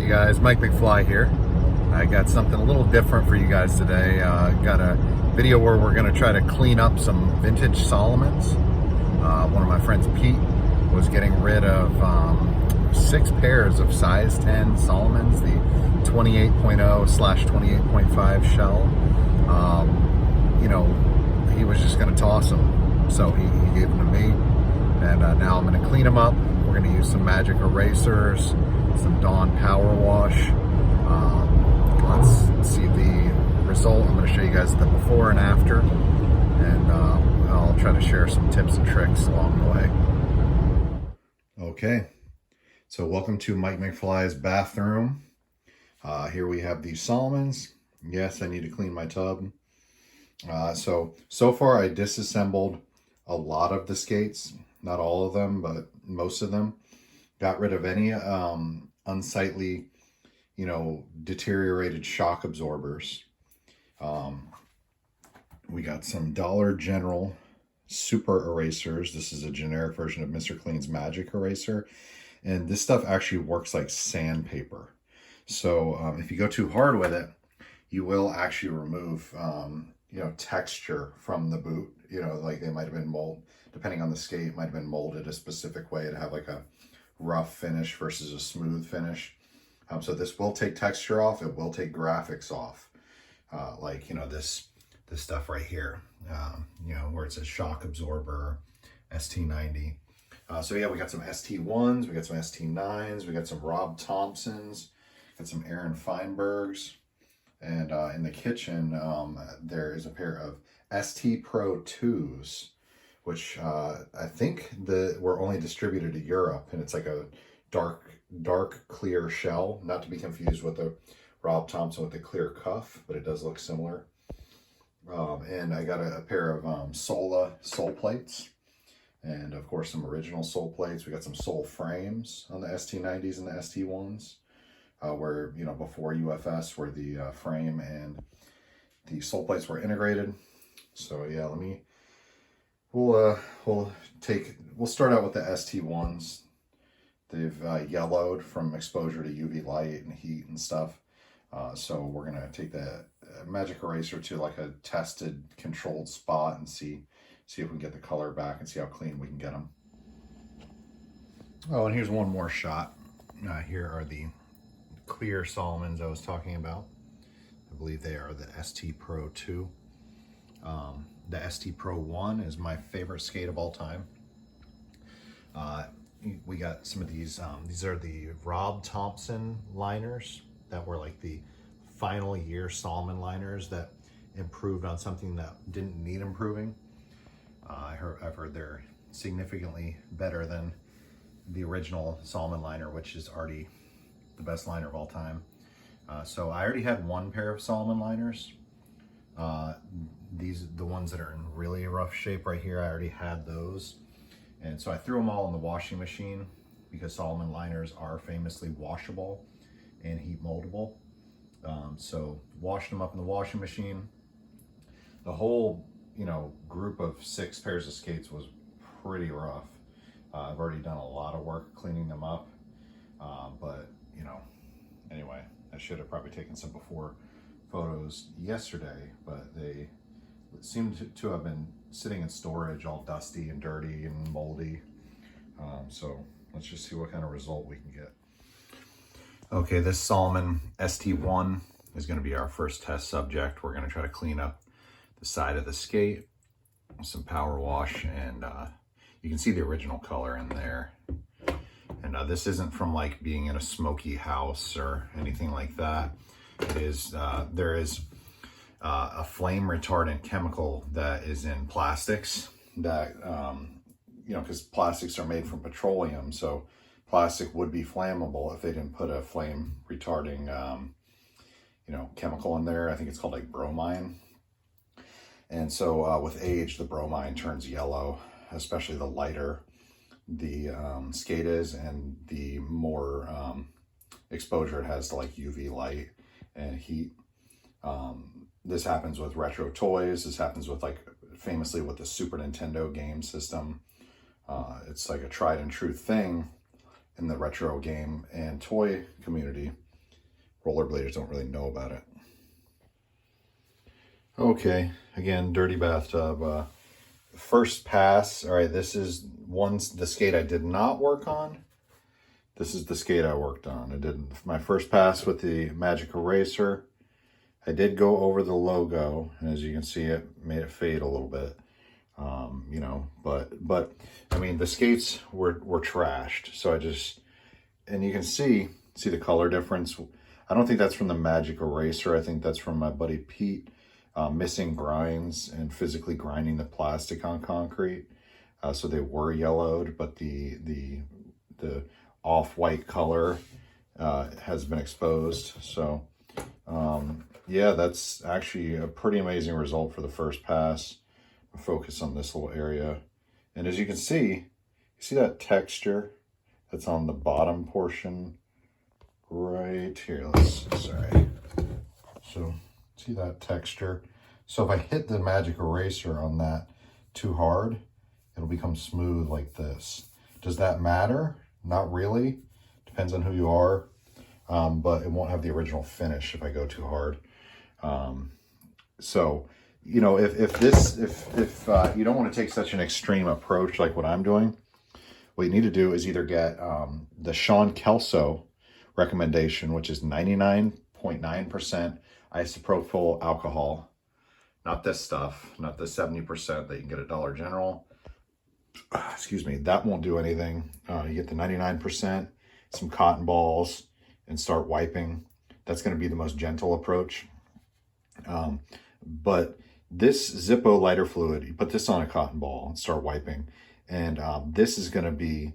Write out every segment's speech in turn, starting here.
Hey guys, Mike McFly here. I got something a little different for you guys today. Got a video where we're going to try to clean up some vintage Salomons. One of my friends, Pete, was getting rid of 6 pairs of size 10 Salomons, the 28.0/28.5 shell. He was just going to toss them, so he gave them to me, and now I'm going to clean them up. We're going to use some magic erasers, some Dawn power wash. Let's see the result. I'm going to show you guys the before and after, and I'll try to share some tips and tricks along the way. Okay, so welcome to Mike McFly's bathroom. Here we have these Salomons. Yes, I need to clean my tub. So far I disassembled a lot of the skates, not all of them, but most of them. Got rid of any unsightly, deteriorated shock absorbers. We got some Dollar General super erasers. This is a generic version of Mr. Clean's magic eraser, and this stuff actually works like sandpaper. So if you go too hard with it, you will actually remove texture from the boot. Like they might have been molded, depending on the skate, might have been molded a specific way to have like a rough finish versus a smooth finish. So this will take texture off. It will take graphics off. This stuff right here, where it says shock absorber, ST90. So yeah, we got some ST1s, we got some ST9s, we got some Rob Thompsons, got some Aaron Feinbergs. And in the kitchen, there is a pair of ST Pro 2s, which I think were only distributed to Europe, and it's like a dark clear shell, not to be confused with the Rob Thompson with the clear cuff, but it does look similar. And I got a pair of Sola sole plates, and of course some original sole plates. We got some sole frames on the ST90s and the ST1s. Where, before UFS, where the frame and the sole plates were integrated. So yeah, we'll start out with the ST1s. They've yellowed from exposure to UV light and heat and stuff. So we're gonna take the magic eraser to like a tested, controlled spot and see if we can get the color back and see how clean we can get them. Oh, and here's one more shot. Here are the clear Salomons I was talking about. I believe they are the ST Pro 2. The ST Pro 1 is my favorite skate of all time. We got some of these. These are the Rob Thompson liners that were like the final year Salomon liners that improved on something that didn't need improving. I've heard they're significantly better than the original Salomon liner, which is already the best liner of all time. So I already had one pair of Salomon liners. The ones that are in really rough shape right here, I already had those. And so I threw them all in the washing machine because Salomon liners are famously washable and heat moldable. So washed them up in the washing machine. The whole, group of 6 pairs of skates was pretty rough. I've already done a lot of work cleaning them up. But anyway, I should have probably taken some before photos yesterday, but they seemed to have been sitting in storage all dusty and dirty and moldy. So let's just see what kind of result we can get. Okay, this Salomon ST1 is going to be our first test subject. We're going to try to clean up the side of the skate with some power wash, and you can see the original color in there. And this isn't from like being in a smoky house or anything like that. There is a flame retardant chemical that is in plastics that, because plastics are made from petroleum. So plastic would be flammable if they didn't put a flame retarding, chemical in there. I think it's called like bromine. And so with age, the bromine turns yellow, especially the lighter the skate is, and the more exposure it has to like UV light and heat. This happens with retro toys. This happens with famously with the Super Nintendo game system. It's like a tried and true thing in the retro game and toy community. rollerbladers don't really know about it. Okay, again, dirty bathtub. First pass. All right, this is the skate I did not work on. This is the skate I worked on. I did my first pass with the Magic Eraser. I did go over the logo, and as you can see, it made it fade a little bit. You know, but I mean, the skates were trashed. So and you can see the color difference. I don't think that's from the Magic Eraser. I think that's from my buddy Pete, missing grinds and physically grinding the plastic on concrete. So they were yellowed, but the off-white color has been exposed. So yeah, that's actually a pretty amazing result for the first pass. I'll focus on this little area. And as you can see, you see that texture that's on the bottom portion right here. Sorry. So see that texture? So if I hit the Magic Eraser on that too hard, it'll become smooth like this. Does that matter? Not really. Depends on who you are. But it won't have the original finish if I go too hard. So, you know, if you don't want to take such an extreme approach like what I'm doing, what you need to do is either get the Sean Kelso recommendation, which is 99.9% isopropyl alcohol. Not this stuff, not the 70% that you can get at Dollar General. Excuse me, that won't do anything. You get the 99%, some cotton balls, and start wiping. That's going to be the most gentle approach. But this Zippo lighter fluid, you put this on a cotton ball and start wiping. And this is going to be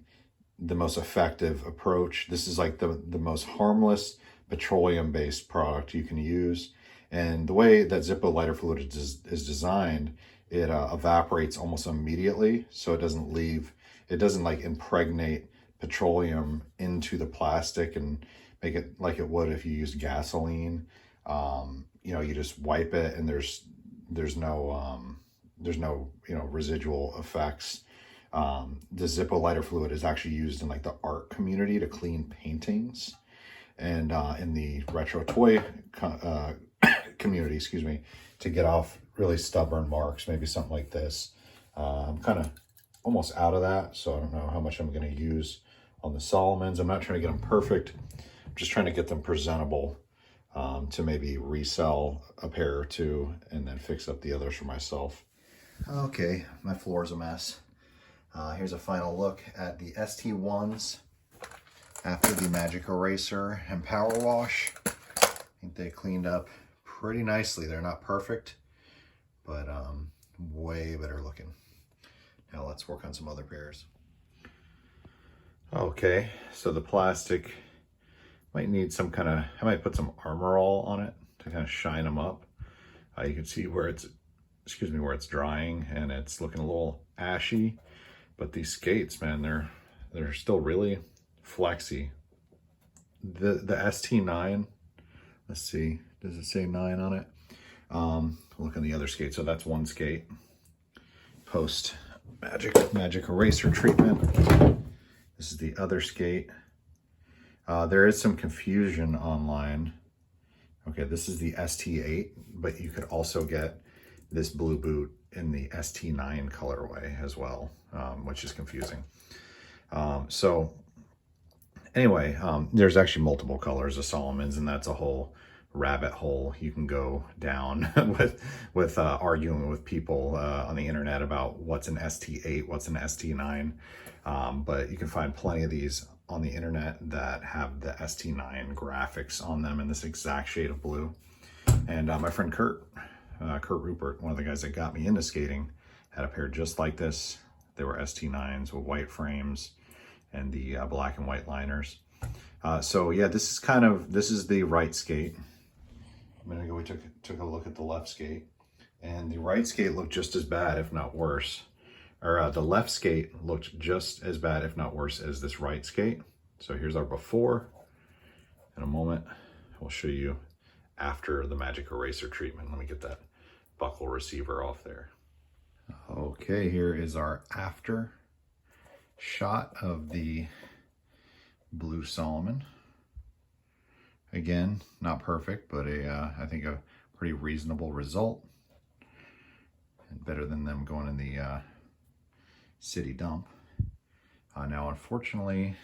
the most effective approach. This is like the most harmless petroleum-based product you can use. And the way that Zippo lighter fluid is designed, it evaporates almost immediately. So it doesn't like impregnate petroleum into the plastic and make it like it would if you used gasoline. You know, you just wipe it and there's no residual effects. The Zippo lighter fluid is actually used in like the art community to clean paintings, and in the retro toy community, excuse me, to get off really stubborn marks, maybe something like this. I'm kind of almost out of that, so I don't know how much I'm going to use on the Salomons. I'm not trying to get them perfect. I'm just trying to get them presentable to maybe resell a pair or two and then fix up the others for myself. Okay, my floor's a mess. Here's a final look at the ST1s after the Magic Eraser and Power Wash. I think they cleaned up pretty nicely. They're not perfect, but way better looking. Now let's work on some other pairs. Okay, so the plastic might need some kind of, I might put some Armor All on it to kind of shine them up. You can see where it's, where it's drying and it's looking a little ashy. But these skates, man, they're still really flexy. The ST9, let's see, does it say 9 on it? Look on the other skate. So that's one skate. Post Magic Eraser treatment. This is the other skate. There is some confusion online. Okay, this is the ST8, but you could also get this blue boot in the ST9 colorway as well, which is confusing. So anyway, there's actually multiple colors of Salomons, and that's a whole rabbit hole you can go down with arguing with people on the internet about what's an ST8, what's an ST9. But you can find plenty of these on the internet that have the ST9 graphics on them in this exact shade of blue. And my friend Kurt Rupert, one of the guys that got me into skating, had a pair just like this. They were ST9s with white frames and the black and white liners. So yeah, this is the right skate. A minute ago we took a look at the left skate, and the right skate looked just as bad, if not worse. Or the left skate looked just as bad, if not worse, as this right skate. So here's our before. In a moment, we'll show you after the Magic Eraser treatment. Let me get that buckle receiver off there. Okay, here is our after shot of the blue Salomon. Again, not perfect, but I think a pretty reasonable result. And better than them going in the city dump. Now, unfortunately,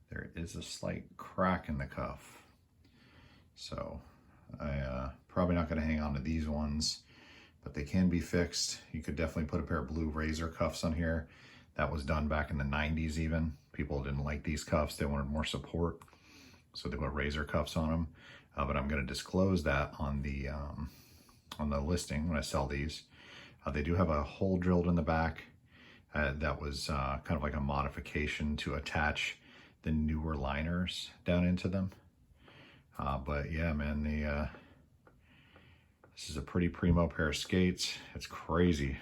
there is a slight crack in the cuff. So I probably not going to hang on to these ones, but they can be fixed. You could definitely put a pair of blue razor cuffs on here. That was done back in the 90s even. People didn't like these cuffs. They wanted more support. So they put razor cuffs on them. But I'm going to disclose that on the listing when I sell these. They do have a hole drilled in the back. That was kind of like a modification to attach the newer liners down into them. But yeah, man, this is a pretty primo pair of skates. It's crazy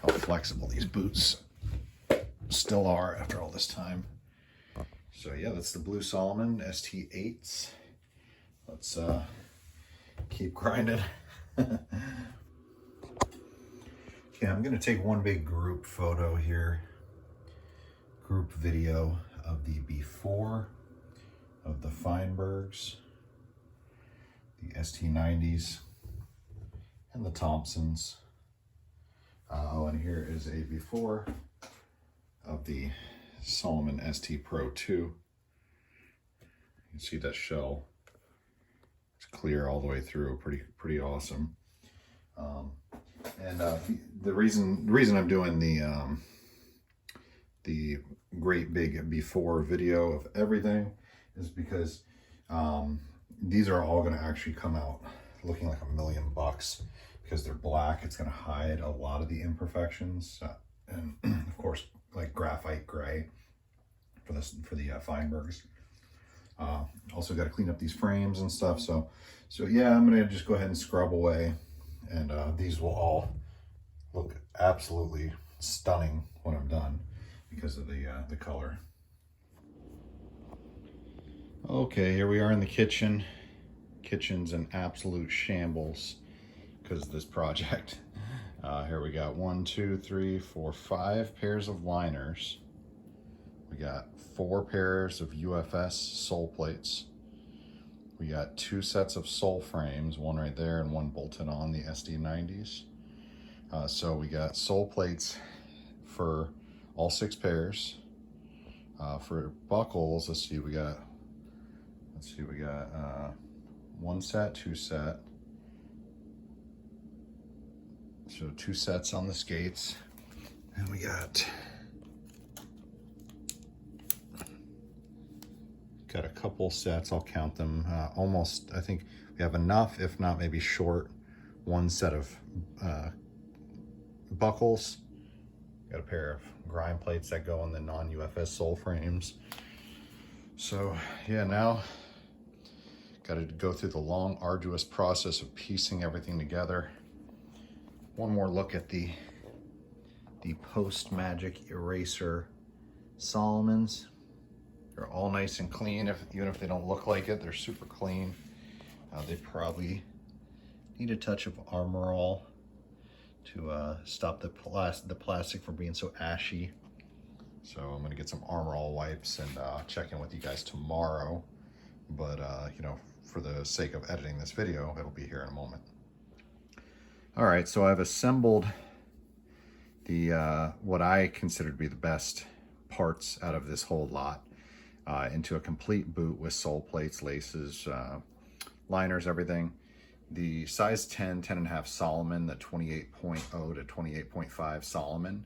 how flexible these boots still are after all this time. So yeah, that's the blue Salomon ST8s. Let's keep grinding. Okay, I'm gonna take one big group photo here, group video of the before of the Feinbergs, the ST90s, and the Thompsons. Oh, and here is a before of the Salomon ST Pro 2. You can see that shell. It's clear all the way through. Pretty awesome. And the reason I'm doing the great big before video of everything is because these are all going to actually come out looking like $1,000,000 because they're black. It's going to hide a lot of the imperfections, and of course, like graphite gray for the Feinbergs. Also got to clean up these frames and stuff. So yeah, I'm gonna just go ahead and scrub away, and these will all look absolutely stunning when I'm done because of the color. Okay, here we are in the kitchen. Kitchen's an absolute shambles because of this project. Here we got 1, 2, 3, 4, 5 pairs of liners. We got 4 pairs of UFS sole plates. We got 2 sets of sole frames, one right there and one bolted on the SD90s. So we got sole plates for all 6 pairs. For buckles, let's see, we got 1 set, 2 set. So 2 sets on the skates. And we got a couple sets, I'll count them, almost, I think we have enough, if not maybe short, 1 set of buckles. Got a pair of grind plates that go on the non-UFS sole frames. So yeah, now got to go through the long, arduous process of piecing everything together. One more look at the post-magic eraser Salomons. They're all nice and clean, even if they don't look like it, they're super clean. They probably need a touch of Armor All to stop the plastic from being so ashy. So I'm gonna get some Armor All wipes and check in with you guys tomorrow. But you know, for the sake of editing this video, it'll be here in a moment. All right, so I've assembled the what I consider to be the best parts out of this whole lot. Into a complete boot with sole plates, laces, liners, everything. The size 10.5 Salomon, the 28.0 to 28.5 Salomon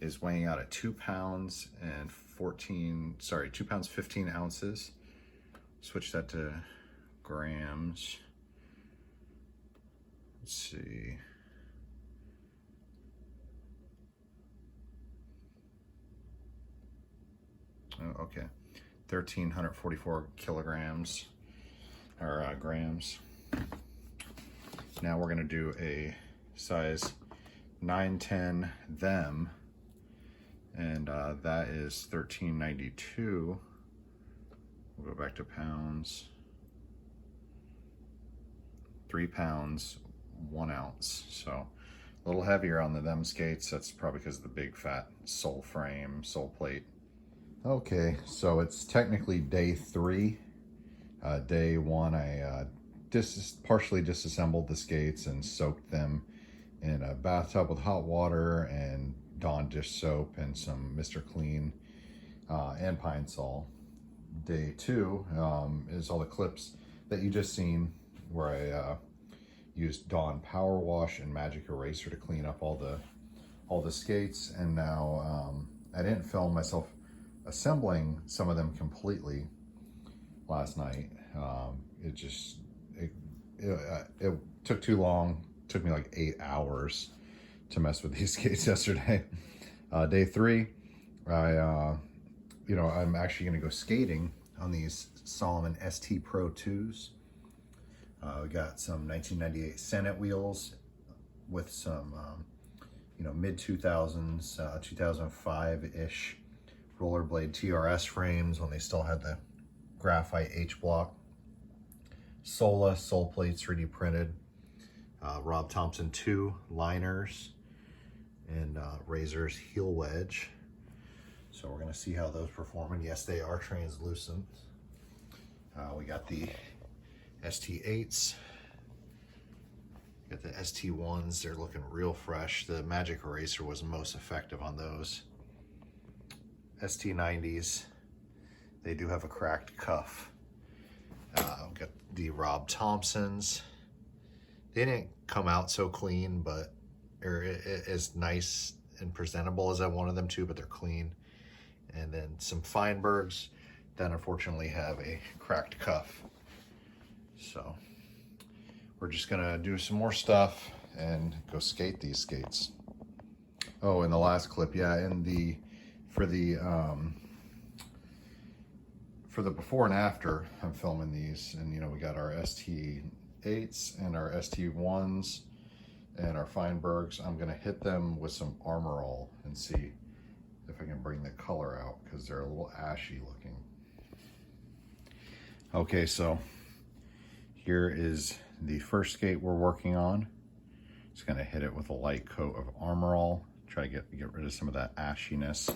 is weighing out at 2 pounds and 2 pounds 15 ounces. Switch that to grams. Let's see. Oh, okay. 1,344 kilograms, or grams. Now we're gonna do a size 9-10 them, and that is 1,392. We'll go back to pounds. 3 pounds, 1 ounce. So a little heavier on the them skates. That's probably because of the big fat sole frame, sole plate. Okay, so it's technically day 3 Day one, I partially disassembled the skates and soaked them in a bathtub with hot water and Dawn dish soap and some Mr. Clean and Pine Sol. Day two is all the clips that you just seen, where I used Dawn Power Wash and Magic Eraser to clean up all the skates. And now I didn't film myself assembling some of them completely last night. It took too long. It took me like 8 hours to mess with these skates yesterday. Day three, I'm actually going to go skating on these Salomon ST Pro 2s. We got some 1998 Senate wheels with some, mid 2000s, 2005-ish rollerblade TRS frames when they still had the graphite H-block. Sola sole plates 3D printed. Rob Thompson 2 liners and Razor's heel wedge. So we're going to see how those perform. And yes, they are translucent. We got the ST8s. Got the ST1s. They're looking real fresh. The Magic Eraser was most effective on those. ST90s. They do have a cracked cuff. We got the Rob Thompsons. They didn't come out so clean, but they're as nice and presentable as I wanted them to, but they're clean. And then some Feinbergs that unfortunately have a cracked cuff. So we're just gonna do some more stuff and go skate these skates. Oh, in the last clip, yeah, for the before and after, I'm filming these, and we got our ST8s and our ST1s and our Feinbergs. I'm gonna hit them with some Armor All and see if I can bring the color out, because they're a little ashy looking. Okay, so here is the first skate we're working on. Just gonna hit it with a light coat of Armor All, try to get rid of some of that ashiness.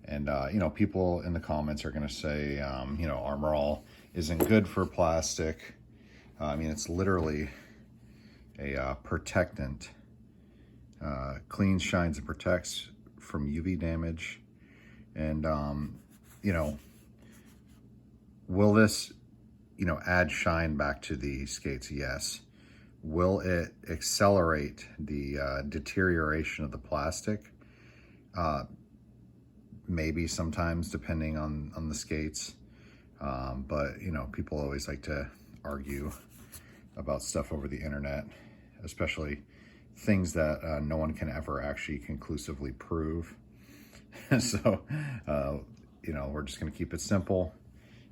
And people in the comments are gonna say, Armor All isn't good for plastic. It's literally a protectant. Cleans, shines, and protects from UV damage. And will this add shine back to the skates? Yes. Will it accelerate the deterioration of the plastic? Maybe sometimes, depending on the skates. But people always like to argue about stuff over the internet, especially things that no one can ever actually conclusively prove. So, we're just gonna keep it simple.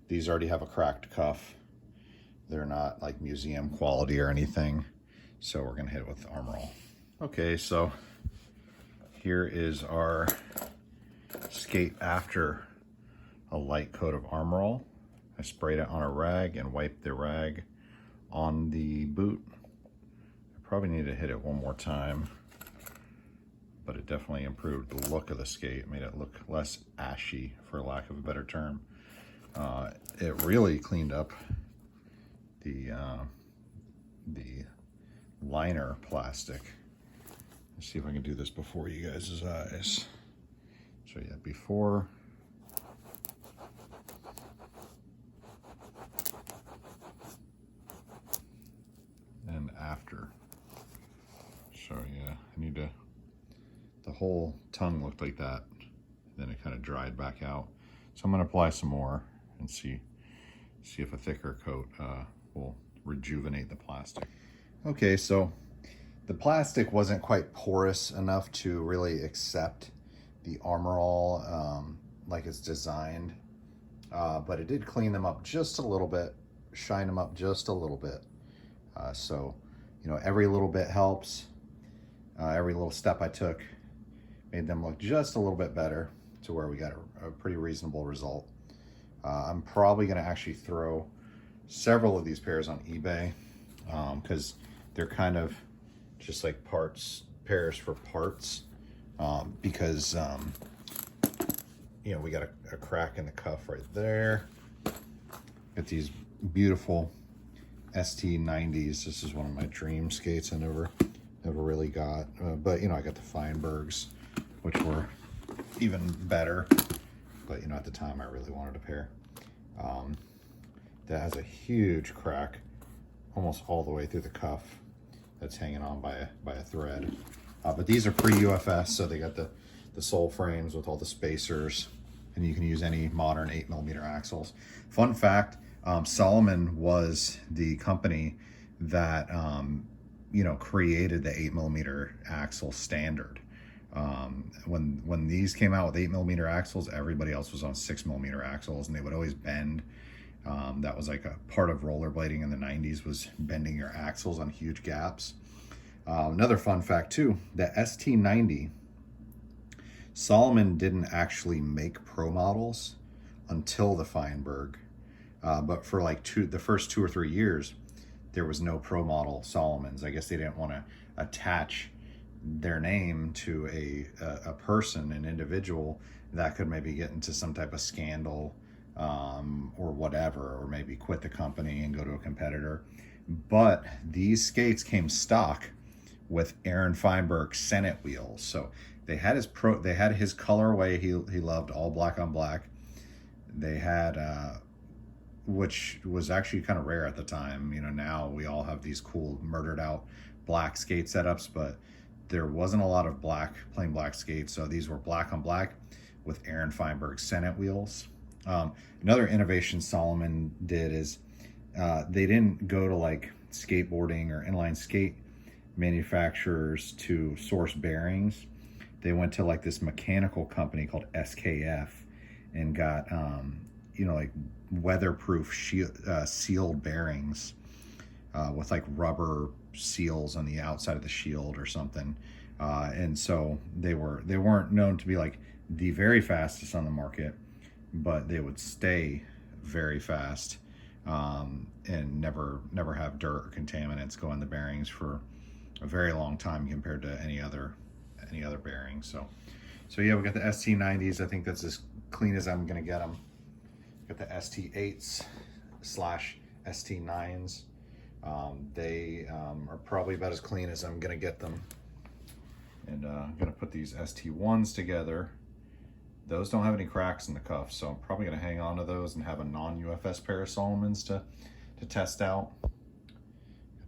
These already have a cracked cuff. They're not like museum quality or anything. So we're gonna hit it with Armor All. Okay, so here is our skate after a light coat of Armor All. I sprayed it on a rag and wiped the rag on the boot. I probably need to hit it one more time, but it definitely improved the look of the skate, made it look less ashy, for lack of a better term. It really cleaned up the liner plastic. Let's see if I can do this before you guys' eyes. So yeah, before. And after. So yeah, I need to, the whole tongue looked like that. Then it kind of dried back out. So I'm gonna apply some more and see if a thicker coat will rejuvenate the plastic. Okay, so the plastic wasn't quite porous enough to really accept the Armor All like it's designed, but it did clean them up just a little bit, shine them up just a little bit. So, every little bit helps. Every little step I took made them look just a little bit better, to where we got a pretty reasonable result. I'm probably gonna actually throw several of these pairs on eBay, because they're kind of just like pairs for parts, because we got a crack in the cuff right there. Got these beautiful ST90s. This is one of my dream skates I never really got. But, you know, I got the Feinbergs, which were even better. But, you know, at the time I really wanted a pair. That has a huge crack almost all the way through the cuff that's hanging on by a thread. But these are pre-UFS, so they got the sole frames with all the spacers, and you can use any modern 8mm axles. Fun fact, Salomon was the company that you know, created the 8mm axle standard. When these came out with 8mm axles, everybody else was on 6mm axles, and they would always bend. That was like a part of rollerblading in the 90s, was bending your axles on huge gaps. Another fun fact too, the ST90, Salomon didn't actually make pro models until the Feinberg, but for like the first 2 or 3 years, there was no pro model Salomons. I guess they didn't want to attach their name to a person, an individual that could maybe get into some type of scandal, or whatever, or maybe quit the company and go to a competitor. But these skates came stock with Aaron Feinberg Senate wheels. So they had his colorway he loved, all black on black. They had which was actually kind of rare at the time. You know, now we all have these cool murdered out black skate setups, but there wasn't a lot of plain black skates. So these were black on black with Aaron Feinberg Senate wheels. Another innovation Salomon did is they didn't go to like skateboarding or inline skate manufacturers to source bearings. They went to like this mechanical company called SKF and got you know, like weatherproof sealed bearings with like rubber seals on the outside of the shield or something. And so they weren't known to be like the very fastest on the market, but they would stay very fast, and never have dirt or contaminants go in the bearings for a very long time compared to any other bearing. So yeah, we got the ST90s. I think that's as clean as I'm gonna get them. Got the ST8s / ST9s. They are probably about as clean as I'm gonna get them. And I'm gonna put these ST1s together. Those don't have any cracks in the cuff, so I'm probably gonna hang on to those and have a non-UFS pair of Salomons to test out.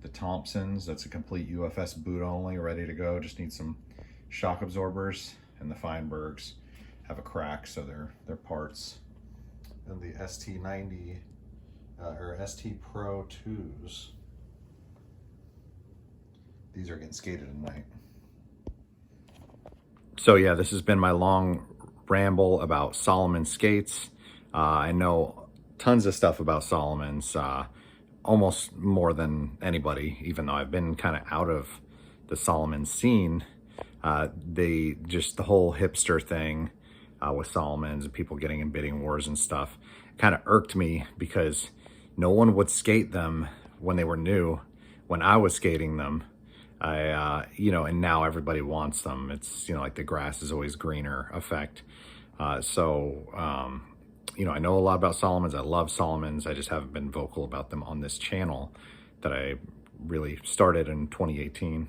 The Thompsons, that's a complete UFS boot only, ready to go. Just need some shock absorbers. And the Feinbergs have a crack, so they're parts. And the ST90 or ST Pro 2s, these are getting skated tonight. So yeah, this has been my long ramble about Salomon skates. I know tons of stuff about Salomons, almost more than anybody, even though I've been kind of out of the Salomon scene. The whole hipster thing with Salomons and people getting in bidding wars and stuff kind of irked me, because no one would skate them when they were new, when I was skating them. You know, and now everybody wants them. It's, you know, like the grass is always greener effect. You know, I know a lot about Salomons. I love Salomons. I just haven't been vocal about them on this channel that I really started in 2018.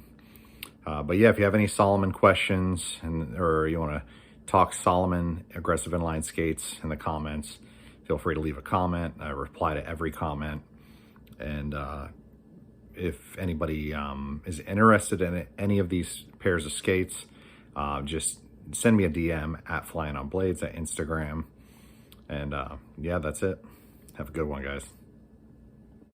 But yeah, if you have any Salomon questions, or you want to talk Salomon aggressive inline skates in the comments, feel free to leave a comment. I reply to every comment. And if anybody is interested in any of these pairs of skates, just send me a DM at Flying on Blades at Instagram. And yeah, that's it. Have a good one, guys.